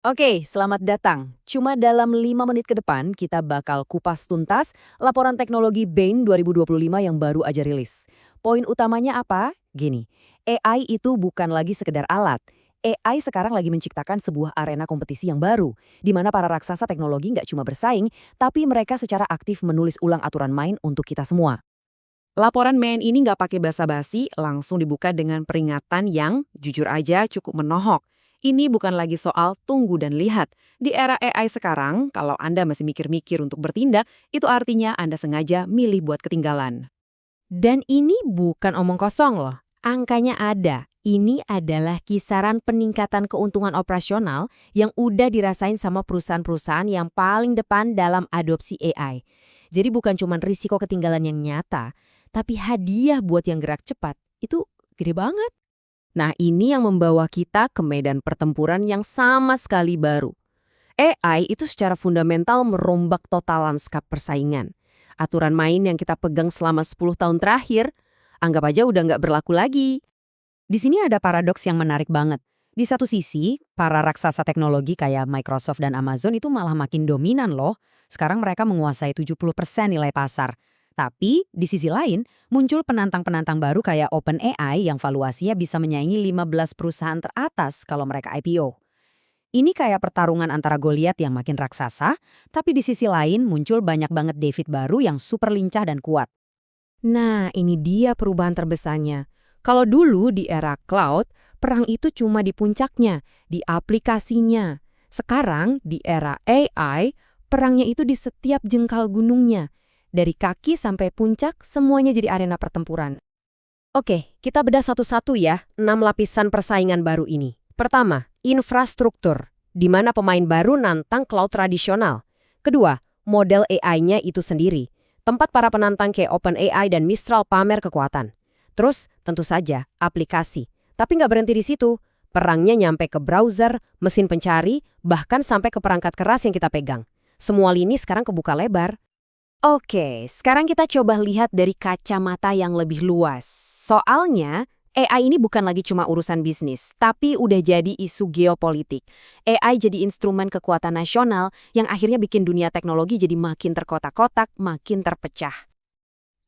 Oke, selamat datang. Cuma dalam 5 menit ke depan kita bakal kupas tuntas laporan teknologi Bain 2025 yang baru aja rilis. Poin utamanya apa? Gini, AI itu bukan lagi sekedar alat. AI sekarang lagi menciptakan sebuah arena kompetisi yang baru, di mana para raksasa teknologi nggak cuma bersaing, tapi mereka secara aktif menulis ulang aturan main untuk kita semua. Laporan MEN ini nggak pakai basa-basi, langsung dibuka dengan peringatan yang, jujur aja, cukup menohok. Ini bukan lagi soal tunggu dan lihat. Di era AI sekarang, kalau Anda masih mikir-mikir untuk bertindak, itu artinya Anda sengaja milih buat ketinggalan. Dan ini bukan omong kosong loh. Angkanya ada. Ini adalah kisaran peningkatan keuntungan operasional yang udah dirasain sama perusahaan-perusahaan yang paling depan dalam adopsi AI. Jadi bukan cuma risiko ketinggalan yang nyata, tapi hadiah buat yang gerak cepat. Itu gede banget. Nah, ini yang membawa kita ke medan pertempuran yang sama sekali baru. AI itu secara fundamental merombak total lanskap persaingan. Aturan main yang kita pegang selama 10 tahun terakhir, anggap aja udah nggak berlaku lagi. Di sini ada paradoks yang menarik banget. Di satu sisi, para raksasa teknologi kayak Microsoft dan Amazon itu malah makin dominan loh. Sekarang mereka menguasai 70% nilai pasar. Tapi, di sisi lain, muncul penantang-penantang baru kayak OpenAI yang valuasinya bisa menyaingi 15 perusahaan teratas kalau mereka IPO. Ini kayak pertarungan antara Goliat yang makin raksasa, tapi di sisi lain muncul banyak banget David baru yang super lincah dan kuat. Nah, ini dia perubahan terbesarnya. Kalau dulu di era cloud, perang itu cuma di puncaknya, di aplikasinya. Sekarang di era AI, perangnya itu di setiap jengkal gunungnya. Dari kaki sampai puncak, semuanya jadi arena pertempuran. Oke, kita bedah satu-satu ya, 6 lapisan persaingan baru ini. Pertama, infrastruktur, di mana pemain baru nantang cloud tradisional. Kedua, model AI-nya itu sendiri. Tempat para penantang kayak OpenAI dan Mistral pamer kekuatan. Terus, tentu saja, aplikasi. Tapi nggak berhenti di situ. Perangnya nyampe ke browser, mesin pencari, bahkan sampai ke perangkat keras yang kita pegang. Semua lini sekarang kebuka lebar. Oke, sekarang kita coba lihat dari kacamata yang lebih luas. Soalnya, AI ini bukan lagi cuma urusan bisnis, tapi udah jadi isu geopolitik. AI jadi instrumen kekuatan nasional yang akhirnya bikin dunia teknologi jadi makin terkotak-kotak, makin terpecah.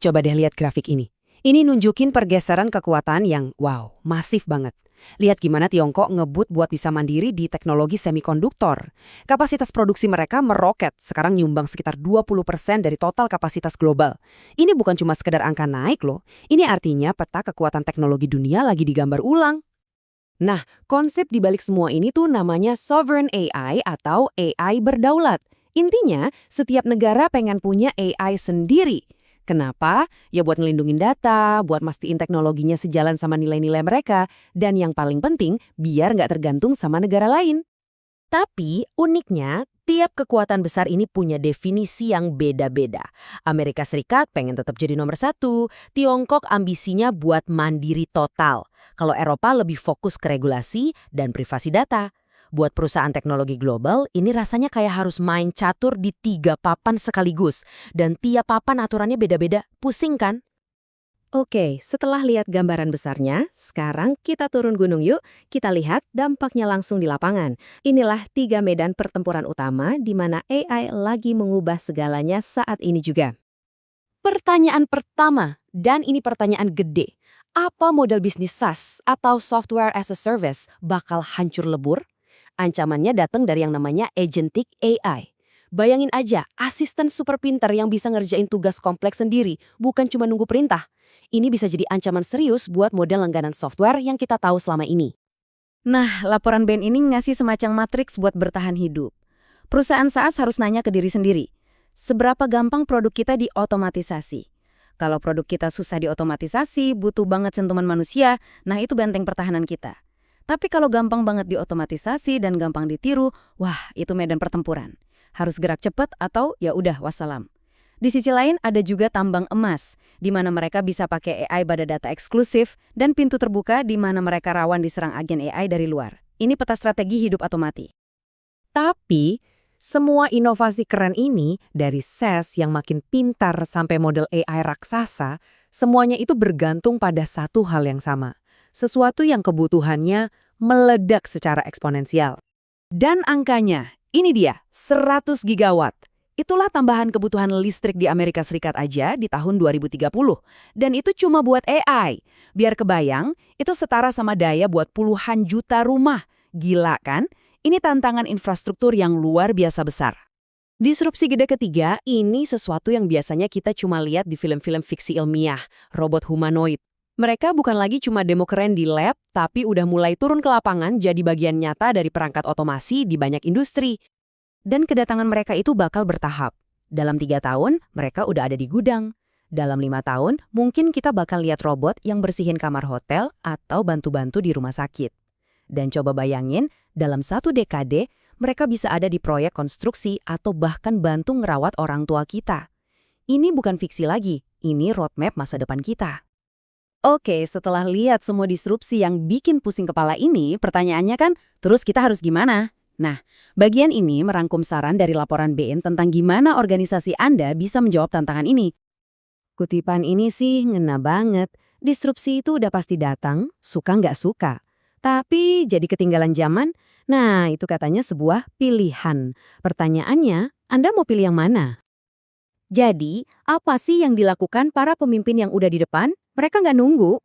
Coba deh lihat grafik ini. Ini nunjukin pergeseran kekuatan yang, wow, masif banget. Lihat gimana Tiongkok ngebut buat bisa mandiri di teknologi semikonduktor. Kapasitas produksi mereka meroket, sekarang nyumbang sekitar 20% dari total kapasitas global. Ini bukan cuma sekedar angka naik loh, ini artinya peta kekuatan teknologi dunia lagi digambar ulang. Nah, konsep di balik semua ini tuh namanya Sovereign AI atau AI berdaulat. Intinya, setiap negara pengen punya AI sendiri. Kenapa? Ya buat ngelindungin data, buat mastiin teknologinya sejalan sama nilai-nilai mereka, dan yang paling penting, biar nggak tergantung sama negara lain. Tapi uniknya, tiap kekuatan besar ini punya definisi yang beda-beda. Amerika Serikat pengen tetap jadi nomor satu, Tiongkok ambisinya buat mandiri total. Kalau Eropa lebih fokus ke regulasi dan privasi data. Buat perusahaan teknologi global, ini rasanya kayak harus main catur di 3 papan sekaligus. Dan tiap papan aturannya beda-beda, pusing kan? Oke, setelah lihat gambaran besarnya, sekarang kita turun gunung yuk. Kita lihat dampaknya langsung di lapangan. Inilah 3 medan pertempuran utama di mana AI lagi mengubah segalanya saat ini juga. Pertanyaan pertama, dan ini pertanyaan gede. Apa model bisnis SaaS atau Software as a Service bakal hancur lebur? Ancamannya datang dari yang namanya Agentic AI. Bayangin aja, asisten super pinter yang bisa ngerjain tugas kompleks sendiri, bukan cuma nunggu perintah. Ini bisa jadi ancaman serius buat model langganan software yang kita tahu selama ini. Nah, laporan BEN ini ngasih semacam matriks buat bertahan hidup. Perusahaan SaaS harus nanya ke diri sendiri, seberapa gampang produk kita diotomatisasi? Kalau produk kita susah diotomatisasi, butuh banget sentuhan manusia, nah itu benteng pertahanan kita. Tapi kalau gampang banget diotomatisasi dan gampang ditiru, wah itu medan pertempuran. Harus gerak cepat atau ya udah wassalam. Di sisi lain ada juga tambang emas, di mana mereka bisa pakai AI pada data eksklusif dan pintu terbuka di mana mereka rawan diserang agen AI dari luar. Ini peta strategi hidup atau mati. Tapi, semua inovasi keren ini, dari SaaS yang makin pintar sampai model AI raksasa, semuanya itu bergantung pada satu hal yang sama. Sesuatu yang kebutuhannya meledak secara eksponensial. Dan angkanya, ini dia, 100 gigawatt. Itulah tambahan kebutuhan listrik di Amerika Serikat aja di tahun 2030. Dan itu cuma buat AI. Biar kebayang, itu setara sama daya buat puluhan juta rumah. Gila kan? Ini tantangan infrastruktur yang luar biasa besar. Disrupsi gede ketiga, ini sesuatu yang biasanya kita cuma lihat di film-film fiksi ilmiah, robot humanoid. Mereka bukan lagi cuma demo keren di lab, tapi udah mulai turun ke lapangan jadi bagian nyata dari perangkat otomasi di banyak industri. Dan kedatangan mereka itu bakal bertahap. Dalam 3 tahun, mereka udah ada di gudang. Dalam 5 tahun, mungkin kita bakal lihat robot yang bersihin kamar hotel atau bantu-bantu di rumah sakit. Dan coba bayangin, dalam 1 dekade, mereka bisa ada di proyek konstruksi atau bahkan bantu ngerawat orang tua kita. Ini bukan fiksi lagi, ini roadmap masa depan kita. Oke, setelah lihat semua disrupsi yang bikin pusing kepala ini, pertanyaannya kan, terus kita harus gimana? Nah, bagian ini merangkum saran dari laporan BN tentang gimana organisasi Anda bisa menjawab tantangan ini. Kutipan ini sih ngena banget. Disrupsi itu udah pasti datang, suka nggak suka. Tapi jadi ketinggalan zaman? Nah, itu katanya sebuah pilihan. Pertanyaannya, Anda mau pilih yang mana? Jadi, apa sih yang dilakukan para pemimpin yang udah di depan? Mereka nggak nunggu.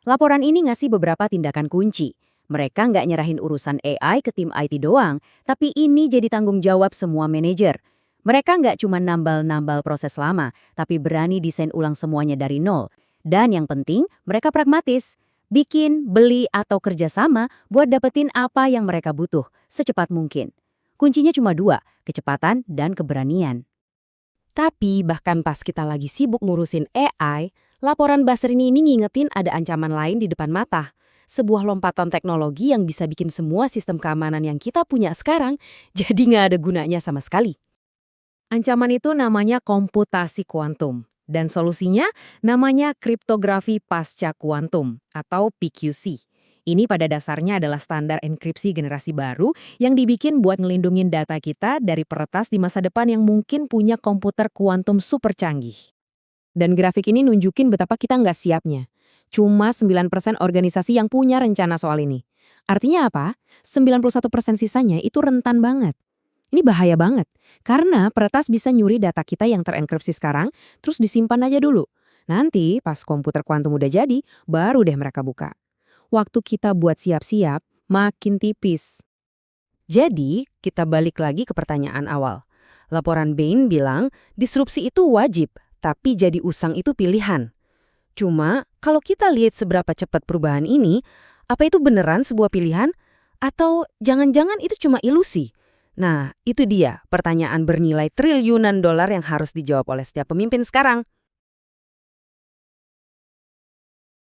Laporan ini ngasih beberapa tindakan kunci. Mereka nggak nyerahin urusan AI ke tim IT doang, tapi ini jadi tanggung jawab semua manajer. Mereka nggak cuma nambal-nambal proses lama, tapi berani desain ulang semuanya dari nol. Dan yang penting, mereka pragmatis. Bikin, beli, atau kerjasama buat dapetin apa yang mereka butuh secepat mungkin. Kuncinya cuma 2, kecepatan dan keberanian. Tapi bahkan pas kita lagi sibuk ngurusin AI, laporan Basri ini ngingetin ada ancaman lain di depan mata. Sebuah lompatan teknologi yang bisa bikin semua sistem keamanan yang kita punya sekarang jadi nggak ada gunanya sama sekali. Ancaman itu namanya komputasi kuantum. Dan solusinya namanya kriptografi pasca kuantum atau PQC. Ini pada dasarnya adalah standar enkripsi generasi baru yang dibikin buat ngelindungin data kita dari peretas di masa depan yang mungkin punya komputer kuantum super canggih. Dan grafik ini nunjukin betapa kita nggak siapnya. Cuma 9% organisasi yang punya rencana soal ini. Artinya apa? 91% sisanya itu rentan banget. Ini bahaya banget, karena peretas bisa nyuri data kita yang terenkripsi sekarang, terus disimpan aja dulu. Nanti pas komputer kuantum udah jadi, baru deh mereka buka. Waktu kita buat siap-siap, makin tipis. Jadi, kita balik lagi ke pertanyaan awal. Laporan Bain bilang, disrupsi itu wajib, tapi jadi usang itu pilihan. Cuma, kalau kita lihat seberapa cepat perubahan ini, apa itu beneran sebuah pilihan? Atau jangan-jangan itu cuma ilusi? Nah, itu dia pertanyaan bernilai triliunan dolar yang harus dijawab oleh setiap pemimpin sekarang.